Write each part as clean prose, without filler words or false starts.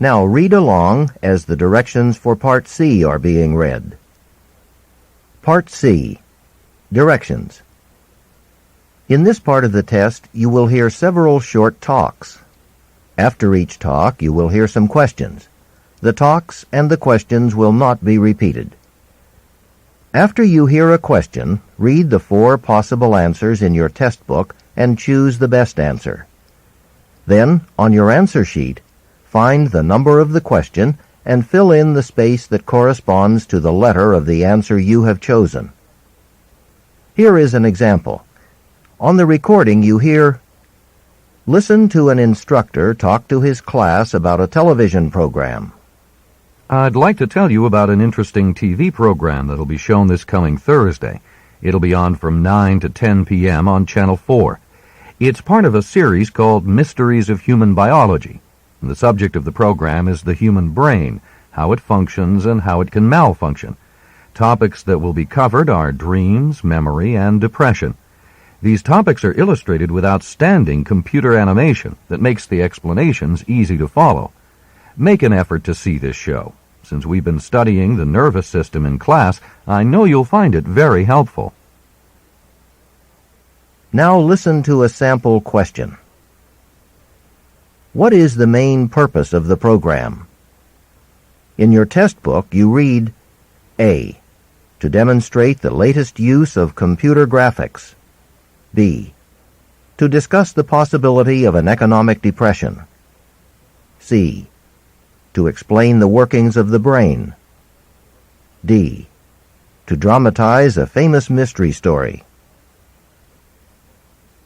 Now read along as the directions for Part C are being read. Part C. Directions. In this part of the test, you will hear several short talks. After each talk, you will hear some questions. The talks and the questions will not be repeated. After you hear a question, read the 4 possible answers in your test book and choose the best answer. Then, on your answer sheet, find the number of the question and fill in the space that corresponds to the letter of the answer you have chosen. Here is an example. On the recording you hear, "Listen to an instructor talk to his class about a television program." I'd like to tell you about an interesting TV program that'll be shown this coming Thursday. It'll be on from 9 to 10 p.m. on Channel 4. It's part of a series called Mysteries of Human Biology. And the subject of the program is the human brain, how it functions and how it can malfunction. Topics that will be covered are dreams, memory, and depression. These topics are illustrated with outstanding computer animation that makes the explanations easy to follow. Make an effort to see this show. Since we've been studying the nervous system in class, I know you'll find it very helpful. Now listen to a sample question. What is the main purpose of the program? In your test book, you read, A. To demonstrate the latest use of computer graphics. B. To discuss the possibility of an economic depression. C. To explain the workings of the brain. D. To dramatize a famous mystery story.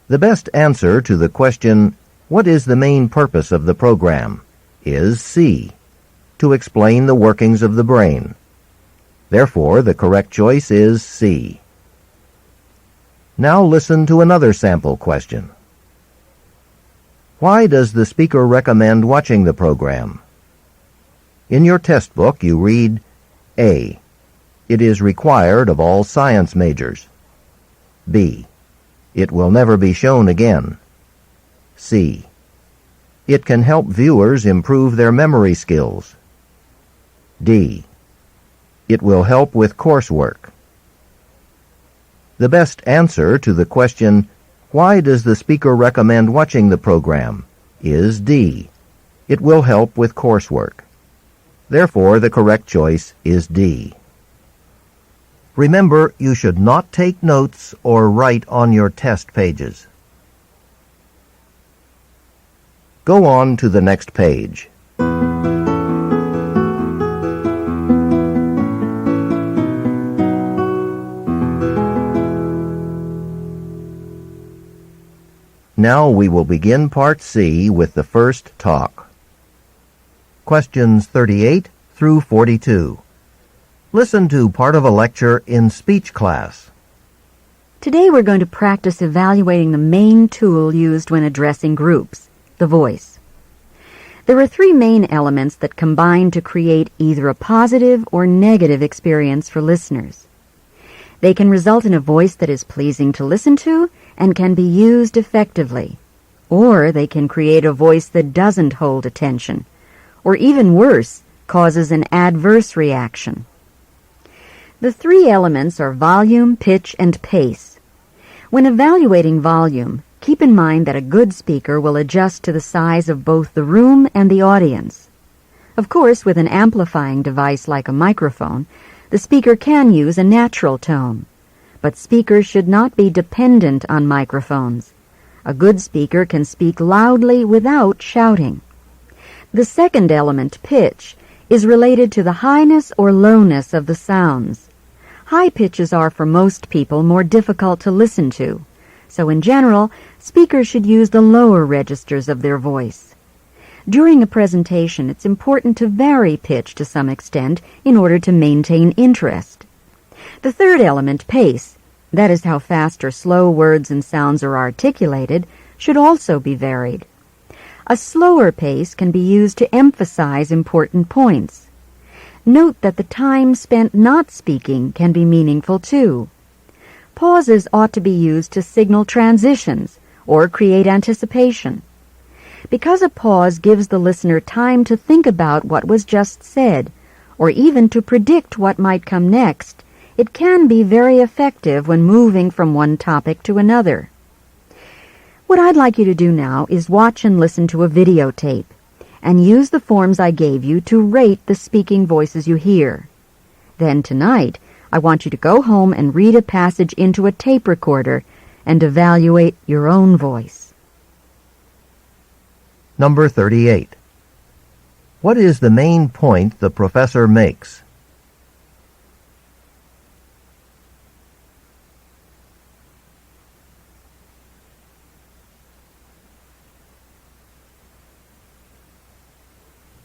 The best answer to the question, "What is the main purpose of the program?" is C. To explain the workings of the brain. Therefore, the correct choice is C. Now listen to another sample question. Why does the speaker recommend watching the program? In your test book, you read, A. It is required of all science majors. B. It will never be shown again. C. It can help viewers improve their memory skills. D. It will help with coursework. The best answer to the question, "Why does the speaker recommend watching the program?" is D. It will help with coursework. Therefore, the correct choice is D. Remember, you should not take notes or write on your test pages. Go on to the next page. Now we will begin Part C with the first talk. Questions 38 through 42. Listen to part of a lecture in speech class. Today we're going to practice evaluating the main tool used when addressing groups, the voice. There are 3 main elements that combine to create either a positive or negative experience for listeners. They can result in a voice that is pleasing to listen to and can be used effectively, or they can create a voice that doesn't hold attention, or even worse, causes an adverse reaction. The 3 elements are volume, pitch, and pace. When evaluating volume, keep in mind that a good speaker will adjust to the size of both the room and the audience. Of course, with an amplifying device like a microphone, the speaker can use a natural tone. But speakers should not be dependent on microphones. A good speaker can speak loudly without shouting. The second element, pitch, is related to the highness or lowness of the sounds. High pitches are for most people more difficult to listen to, so in general, speakers should use the lower registers of their voice. During a presentation, it's important to vary pitch to some extent in order to maintain interest. The third element, pace, that is how fast or slow words and sounds are articulated, should also be varied. A slower pace can be used to emphasize important points. Note that the time spent not speaking can be meaningful too. Pauses ought to be used to signal transitions or create anticipation. Because a pause gives the listener time to think about what was just said, or even to predict what might come next, it can be very effective when moving from one topic to another. What I'd like you to do now is watch and listen to a videotape, and use the forms I gave you to rate the speaking voices you hear. Then tonight, I want you to go home and read a passage into a tape recorder and evaluate your own voice. Number 38. What is the main point the professor makes?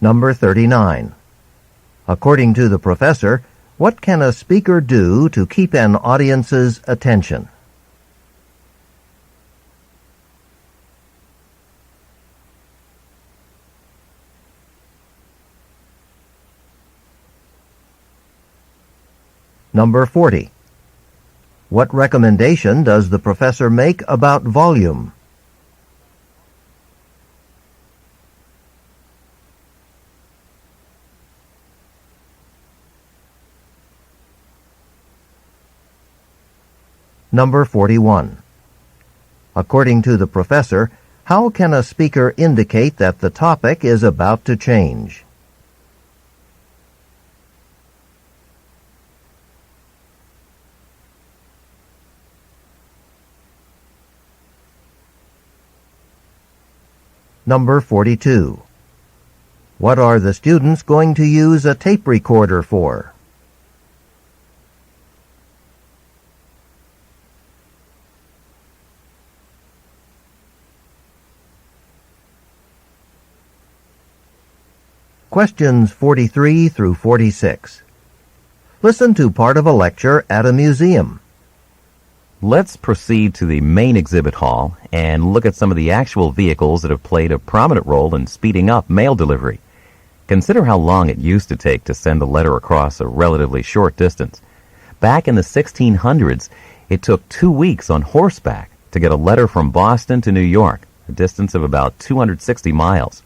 Number 39. According to the professor, what can a speaker do to keep an audience's attention? Number 40. What recommendation does the professor make about volume? Number 41. According to the professor, how can a speaker indicate that the topic is about to change? Number 42. What are the students going to use a tape recorder for? Questions 43 through 46. Listen to part of a lecture at a museum. Let's proceed to the main exhibit hall and look at some of the actual vehicles that have played a prominent role in speeding up mail delivery. Consider how long it used to take to send a letter across a relatively short distance. Back in the 1600s, it took 2 weeks on horseback to get a letter from Boston to New York, a distance of about 260 miles.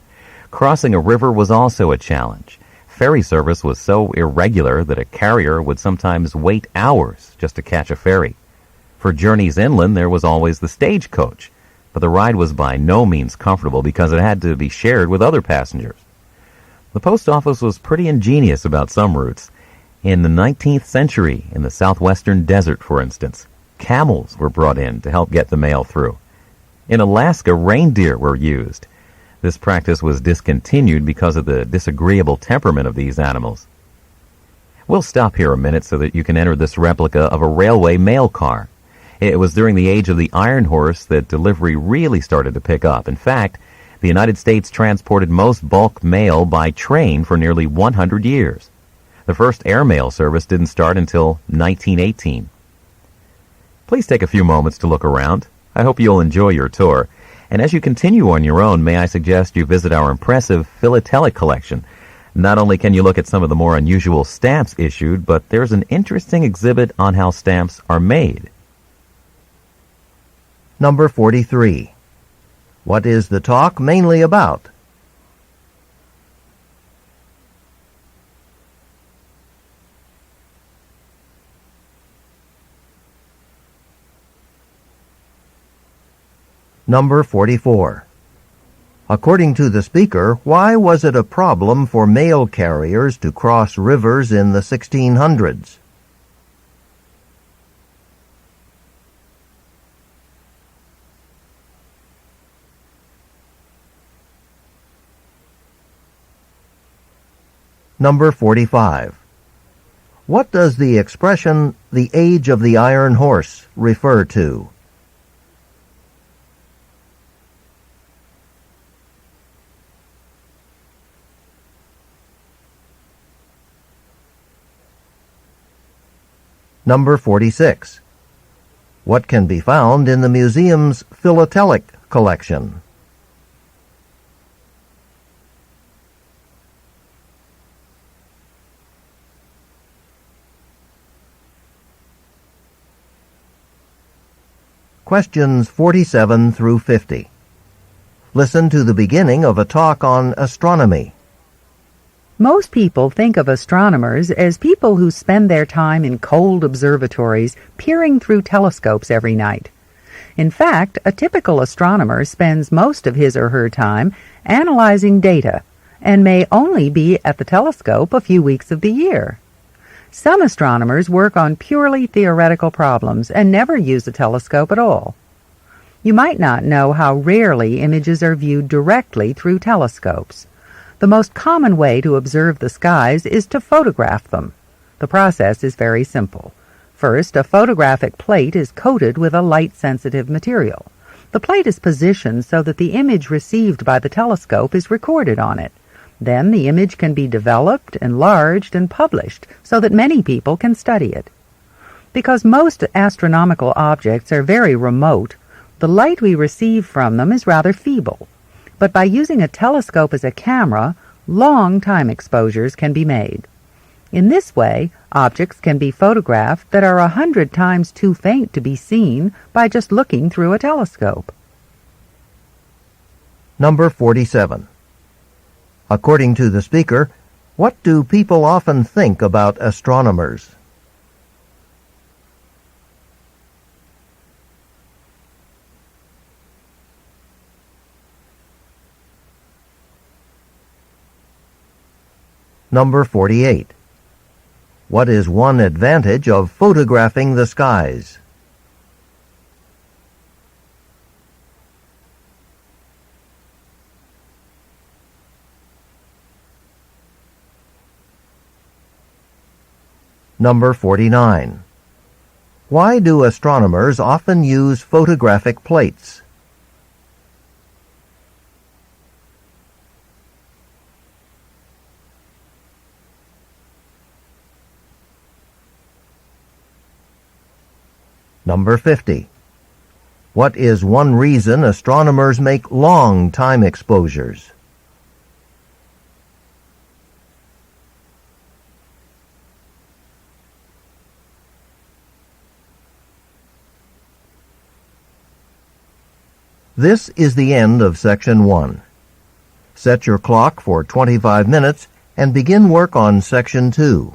Crossing a river was also a challenge. Ferry service was so irregular that a carrier would sometimes wait hours just to catch a ferry. For journeys inland, there was always the stagecoach, but the ride was by no means comfortable because it had to be shared with other passengers. The post office was pretty ingenious about some routes. In the 19th century, in the southwestern desert, for instance, camels were brought in to help get the mail through. In Alaska, reindeer were used. This practice was discontinued because of the disagreeable temperament of these animals. We'll stop here a minute so that you can enter this replica of a railway mail car. It was during the age of the iron horse that delivery really started to pick up. In fact, the United States transported most bulk mail by train for nearly 100 years. The first airmail service didn't start until 1918. Please take a few moments to look around. I hope you'll enjoy your tour. And as you continue on your own, may I suggest you visit our impressive philatelic collection. Not only can you look at some of the more unusual stamps issued, but there's an interesting exhibit on how stamps are made. Number 43. What is the talk mainly about? Number 44. According to the speaker, why was it a problem for mail carriers to cross rivers in the 1600s? Number 45. What does the expression, "the age of the iron horse," refer to? Number 46. What can be found in the museum's philatelic collection? Questions 47 through 50. Listen to the beginning of a talk on astronomy. Most people think of astronomers as people who spend their time in cold observatories peering through telescopes every night. In fact, a typical astronomer spends most of his or her time analyzing data and may only be at the telescope a few weeks of the year. Some astronomers work on purely theoretical problems and never use a telescope at all. You might not know how rarely images are viewed directly through telescopes. The most common way to observe the skies is to photograph them. The process is very simple. First, a photographic plate is coated with a light-sensitive material. The plate is positioned so that the image received by the telescope is recorded on it. Then the image can be developed, enlarged, and published so that many people can study it. Because most astronomical objects are very remote, the light we receive from them is rather feeble. But by using a telescope as a camera, long time exposures can be made. In this way, objects can be photographed that are 100 times too faint to be seen by just looking through a telescope. Number 47. According to the speaker, what do people often think about astronomers? Number 48. What is one advantage of photographing the skies? Number 49. Why do astronomers often use photographic plates? Number 50. What is one reason astronomers make long time exposures? This is the end of Section 1. Set your clock for 25 minutes and begin work on Section 2.